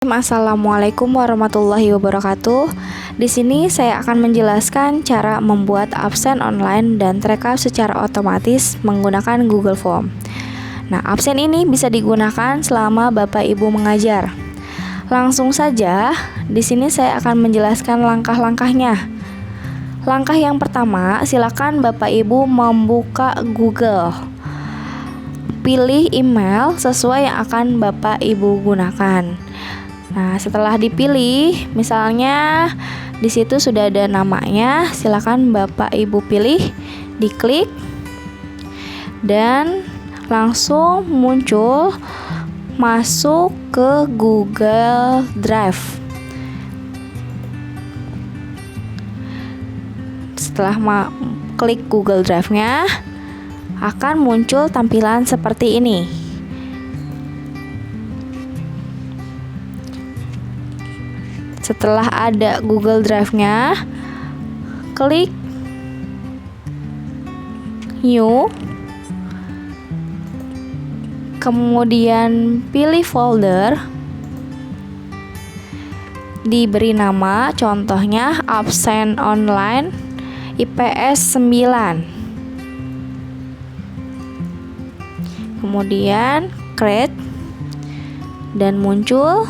Assalamualaikum warahmatullahi wabarakatuh. Di sini saya akan menjelaskan cara membuat absen online dan rekap secara otomatis menggunakan Google Form. Nah, absen ini bisa digunakan selama Bapak Ibu mengajar. Langsung saja, di sini saya akan menjelaskan langkah-langkahnya. Langkah yang pertama, silakan Bapak Ibu membuka Google. Pilih email sesuai yang akan Bapak Ibu gunakan. Nah, setelah dipilih, misalnya di situ sudah ada namanya, silakan Bapak Ibu pilih, diklik, dan langsung muncul masuk ke Google Drive. Setelah klik Google Drive-nya, akan muncul tampilan seperti ini. Setelah ada Google Drive-nya, klik New, kemudian pilih folder, diberi nama, contohnya absen online IPS 9. Kemudian create dan muncul.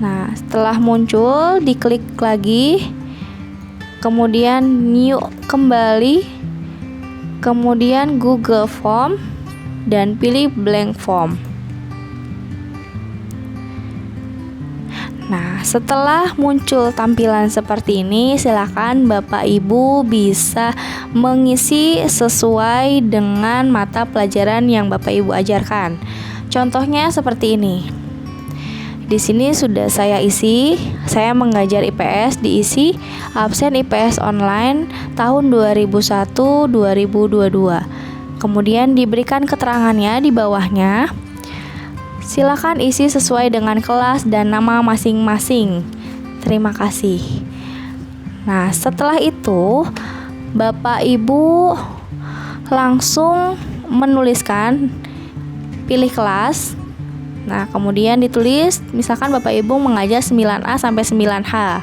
Nah, setelah muncul, diklik lagi, kemudian new kembali, kemudian Google Form, dan pilih blank form. Nah, setelah muncul tampilan seperti ini, silakan Bapak Ibu bisa mengisi sesuai dengan mata pelajaran yang Bapak Ibu ajarkan. Contohnya seperti ini. Di sini sudah saya isi, saya mengajar IPS, diisi absen IPS online tahun 2001-2022. Kemudian diberikan keterangannya di bawahnya. Silakan isi sesuai dengan kelas dan nama masing-masing. Terima kasih. Nah, setelah itu Bapak Ibu langsung menuliskan, pilih kelas. Nah, kemudian ditulis, misalkan Bapak Ibu mengajar 9A sampai 9H,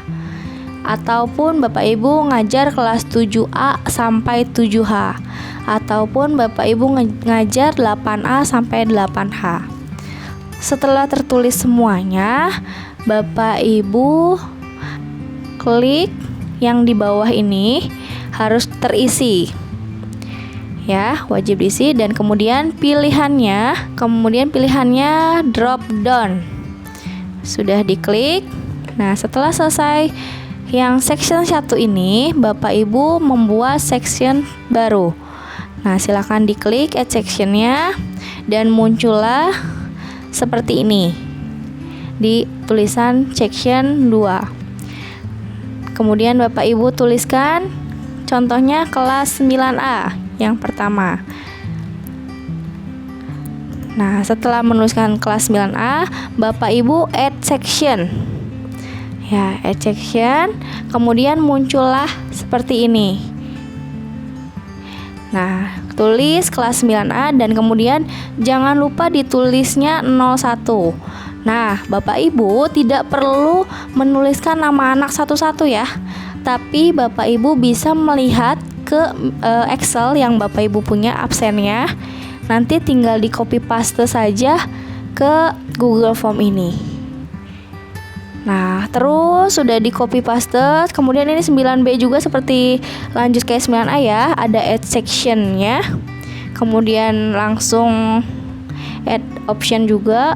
ataupun Bapak Ibu ngajar kelas 7A sampai 7H, ataupun Bapak Ibu ngajar 8A sampai 8H. Setelah tertulis semuanya, Bapak Ibu klik yang di bawah ini, harus terisi. Ya, wajib diisi, dan kemudian pilihannya drop down. Sudah diklik. Nah, setelah selesai yang section 1 ini, Bapak Ibu membuat section baru. Nah, silakan diklik add sectionnya dan muncullah seperti ini di tulisan section 2. Kemudian Bapak Ibu tuliskan contohnya kelas 9A yang pertama. Nah, setelah menuliskan kelas 9A, Bapak Ibu add section. Ya, add section, kemudian muncullah seperti ini. Nah, tulis kelas 9A dan kemudian jangan lupa ditulisnya 01. Nah, Bapak Ibu tidak perlu menuliskan nama anak satu-satu ya. Tapi Bapak Ibu bisa melihat ke Excel yang Bapak Ibu punya absennya. Nanti tinggal di copy paste saja ke Google Form ini. Nah, terus sudah di copy paste. Kemudian ini 9B juga seperti lanjut kayak 9A ya, ada add sectionnya. Kemudian langsung add option juga.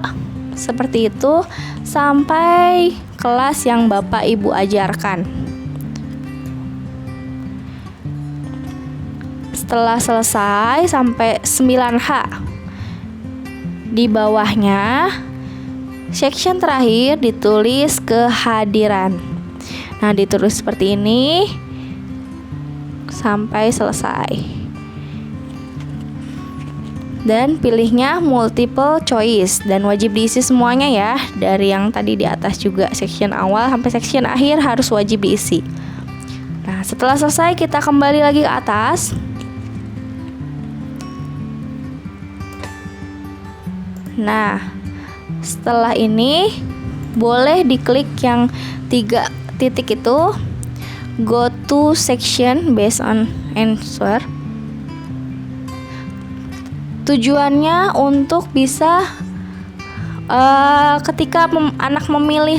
Seperti itu sampai kelas yang Bapak Ibu ajarkan. Setelah selesai sampai 9H, di bawahnya section terakhir ditulis kehadiran. Nah, ditulis seperti ini sampai selesai. Dan pilihnya multiple choice dan wajib diisi semuanya ya. Dari yang tadi di atas juga, section awal sampai section akhir harus wajib diisi. Nah, setelah selesai kita kembali lagi ke atas. Nah, setelah ini boleh diklik yang 3 titik itu, go to section based on answer. Tujuannya untuk bisa ketika anak memilih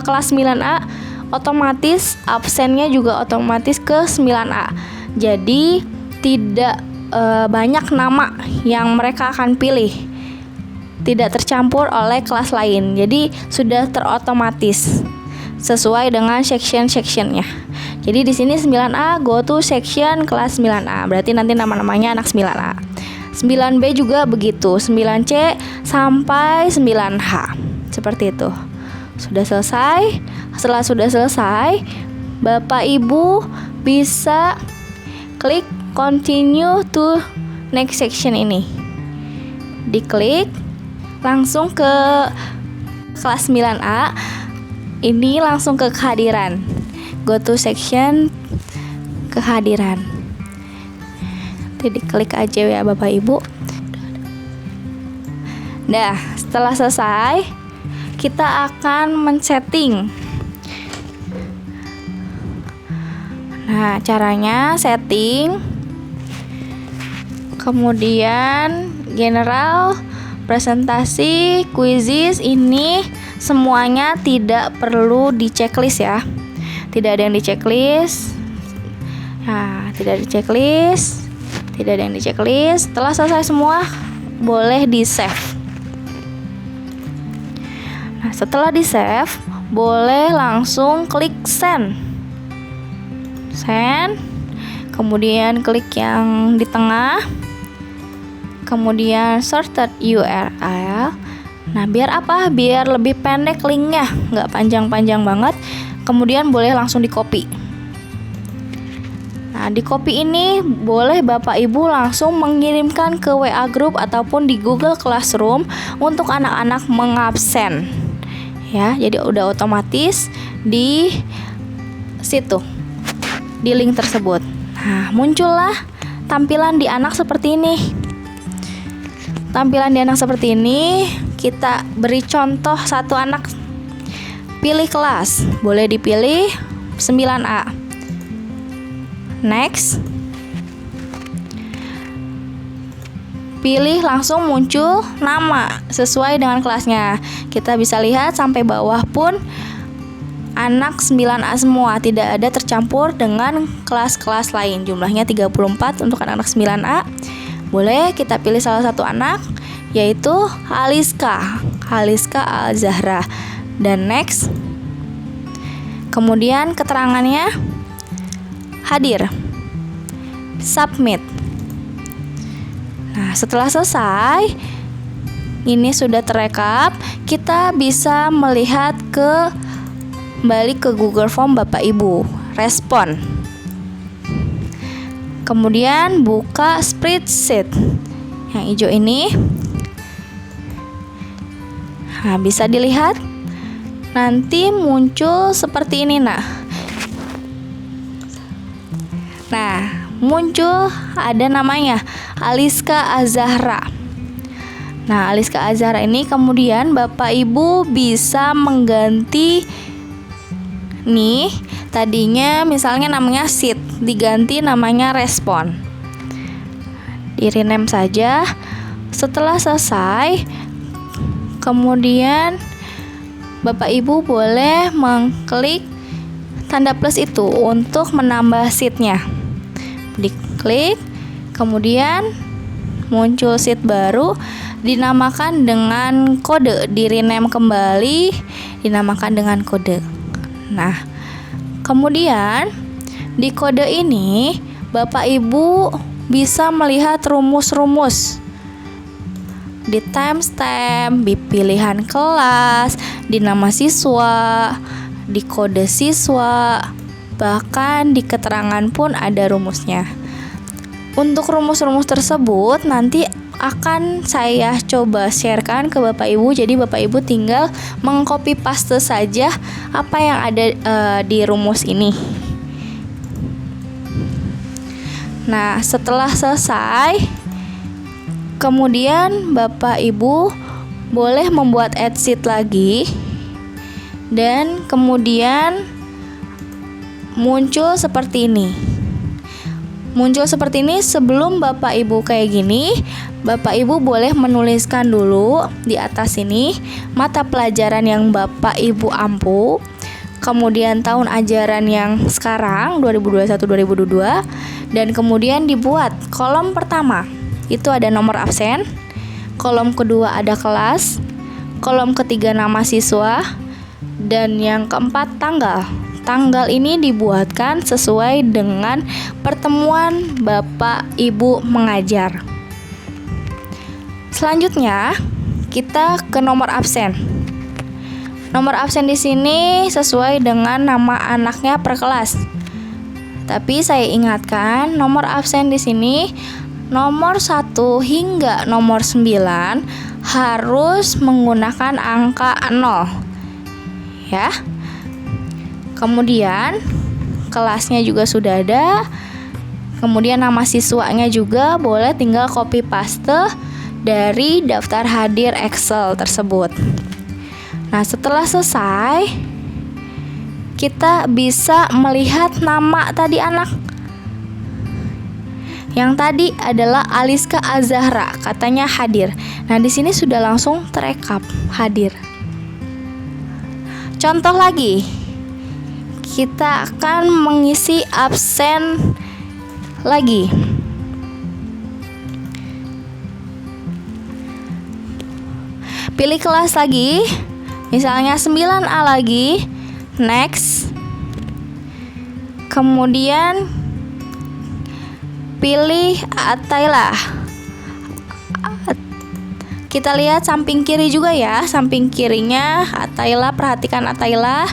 kelas 9A, otomatis absennya juga otomatis ke 9A. Jadi tidak banyak nama yang mereka akan pilih, tidak tercampur oleh kelas lain. Jadi sudah terotomatis sesuai dengan section-sectionnya. Jadi di sini 9A go to section kelas 9A. Berarti nanti nama-namanya anak 9A. 9B juga begitu, 9C sampai 9H. Seperti itu. Sudah selesai. Setelah sudah selesai, Bapak Ibu bisa klik continue to next section ini. Diklik langsung ke kelas 9A. Ini langsung ke kehadiran. Go to section kehadiran. Jadi klik aja ya Bapak Ibu. Nah, setelah selesai, kita akan men-setting. Nah, caranya setting, kemudian general, presentasi, quizzes, ini semuanya tidak perlu di checklist ya. Tidak ada yang di checklist. Nah, tidak di checklist. Tidak ada yang di checklist. Setelah selesai semua, boleh di save. Nah, setelah di save, boleh langsung klik send. Send. Kemudian klik yang di tengah. Kemudian sorted URL. Nah, biar apa? Biar lebih pendek linknya, nggak panjang-panjang banget. Kemudian boleh langsung di copy. Nah, di copy ini boleh Bapak Ibu langsung mengirimkan ke WA group ataupun di Google Classroom untuk anak-anak mengabsen. Ya, jadi udah otomatis di situ, di link tersebut. Nah, muncullah tampilan di anak seperti ini. Tampilan di anak seperti ini, kita beri contoh satu anak. Pilih kelas, boleh dipilih 9A. Next. Pilih langsung muncul nama sesuai dengan kelasnya. Kita bisa lihat sampai bawah pun anak 9A semua, tidak ada tercampur dengan kelas-kelas lain. Jumlahnya 34 untuk anak-anak 9A. Boleh kita pilih salah satu anak, yaitu Aliska Al-Zahra. Dan next. Kemudian keterangannya hadir. Submit. Nah, setelah selesai, ini sudah terekap, kita bisa melihat kembali ke Google Form Bapak Ibu, respon. Kemudian buka spreadsheet yang hijau ini. Nah, bisa dilihat nanti muncul seperti ini. Nah, muncul ada namanya Aliska Al-Zahra. Nah, Aliska Al-Zahra ini kemudian Bapak Ibu bisa mengganti nih, tadinya misalnya namanya sheet, diganti namanya respon. Di rename saja. Setelah selesai, kemudian Bapak Ibu boleh mengklik tanda plus itu untuk menambah sheet-nya. Diklik, kemudian muncul sheet baru, dinamakan dengan kode, di rename kembali, dinamakan dengan kode. Nah, kemudian di kode ini Bapak Ibu bisa melihat rumus-rumus di timestamp, di pilihan kelas, di nama siswa, di kode siswa, bahkan di keterangan pun ada rumusnya. Untuk rumus-rumus tersebut nanti akan saya coba sharekan ke Bapak Ibu. Jadi Bapak Ibu tinggal mengcopy paste saja apa yang ada di rumus ini. Nah, setelah selesai, kemudian Bapak Ibu boleh membuat add sheet lagi. dan kemudian muncul seperti ini. Sebelum Bapak Ibu kayak gini, Bapak Ibu boleh menuliskan dulu di atas ini mata pelajaran yang Bapak Ibu ampu, kemudian tahun ajaran yang sekarang 2021-2022, dan kemudian dibuat kolom pertama itu ada nomor absen, kolom kedua ada kelas, kolom ketiga nama siswa, dan yang keempat tanggal. Tanggal ini dibuatkan sesuai dengan pertemuan Bapak Ibu mengajar. Selanjutnya, kita ke nomor absen. Nomor absen di sini sesuai dengan nama anaknya per kelas. Tapi saya ingatkan, nomor absen di sini nomor 1 hingga nomor 9 harus menggunakan angka 0. Ya. Kemudian kelasnya juga sudah ada. Kemudian nama siswanya juga boleh tinggal copy paste dari daftar hadir Excel tersebut. Nah, setelah selesai, kita bisa melihat nama tadi anak. Yang tadi adalah Aliska Azahra, katanya hadir. Nah, di sini sudah langsung terekap hadir. Contoh lagi, kita akan mengisi absen lagi. Pilih kelas lagi, misalnya 9A lagi, next. Kemudian pilih Atayla. Kita lihat samping kiri juga ya, samping kirinya Atayla, perhatikan Atayla.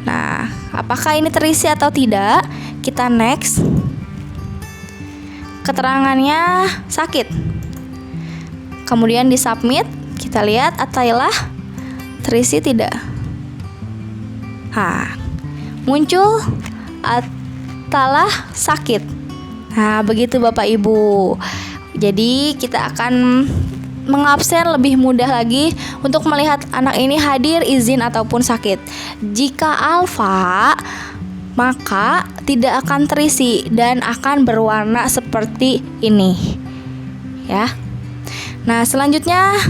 Nah, apakah ini terisi atau tidak? Kita next. Keterangannya sakit. Kemudian di submit, kita lihat Atayla terisi tidak. Muncul Atayla sakit. Nah, begitu Bapak Ibu. Jadi kita akan mengabsen lebih mudah lagi untuk melihat anak ini hadir, izin ataupun sakit. Jika alfa, maka tidak akan terisi dan akan berwarna seperti ini. Ya. Nah, selanjutnya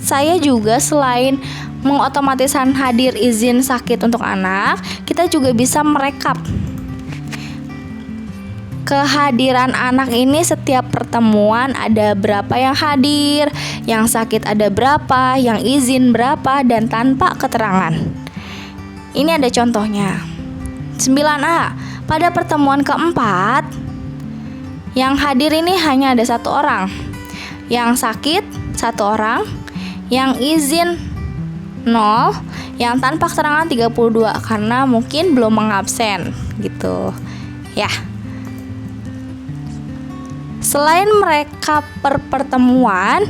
saya juga selain mengotomatiskan hadir, izin, sakit untuk anak, kita juga bisa merekap kehadiran anak ini. Setiap pertemuan ada berapa yang hadir, yang sakit ada berapa, yang izin berapa, dan tanpa keterangan. Ini ada contohnya. 9A, pada pertemuan keempat, yang hadir ini hanya ada 1 orang, yang sakit 1 orang, yang izin 0, yang tanpa keterangan 32 karena mungkin belum mengabsen gitu. Ya. Selain mereka per pertemuan,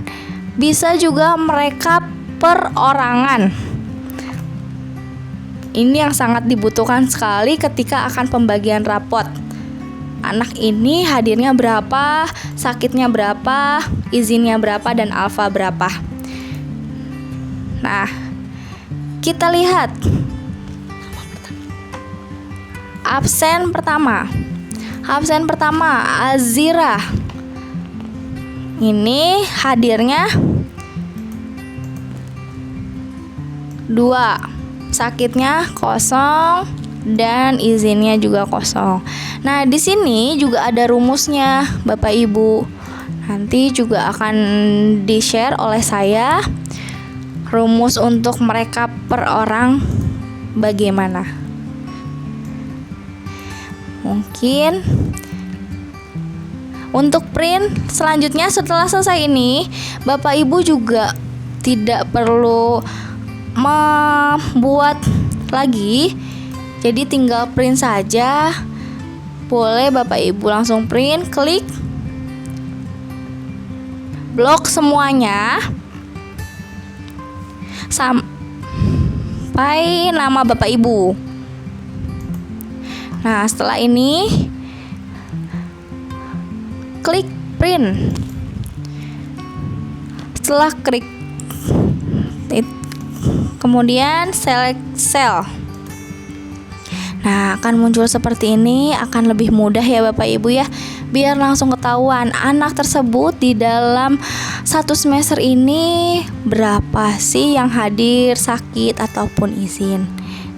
bisa juga mereka perorangan. Ini yang sangat dibutuhkan sekali ketika akan pembagian rapot. Anak ini hadirnya berapa, sakitnya berapa, izinnya berapa, dan alfa berapa. Nah, kita lihat absen pertama. Absen pertama Azira. Ini hadirnya 2, sakitnya 0, dan izinnya juga 0. Nah, di sini juga ada rumusnya, Bapak Ibu. Nanti juga akan di-share oleh saya rumus untuk mereka per orang bagaimana. Mungkin untuk print selanjutnya setelah selesai ini, Bapak Ibu juga tidak perlu membuat lagi. Jadi tinggal print saja. Boleh Bapak Ibu langsung print, klik blok semuanya sampai nama Bapak Ibu. Nah, setelah ini klik print. Setelah kemudian select cell. Nah, akan muncul seperti ini, akan lebih mudah ya Bapak Ibu ya, biar langsung ketahuan anak tersebut di dalam 1 semester ini berapa sih yang hadir, sakit ataupun izin.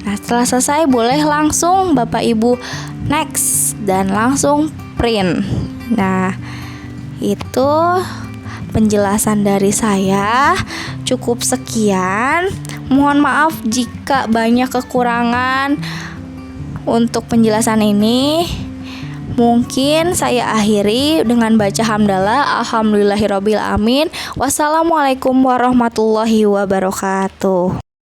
Nah, setelah selesai boleh langsung Bapak Ibu next dan langsung print. Nah, itu penjelasan dari saya. Cukup sekian. Mohon maaf jika banyak kekurangan untuk penjelasan ini. Mungkin saya akhiri dengan baca hamdalah. Alhamdulillahirobbil alamin. Wassalamualaikum warahmatullahi wabarakatuh.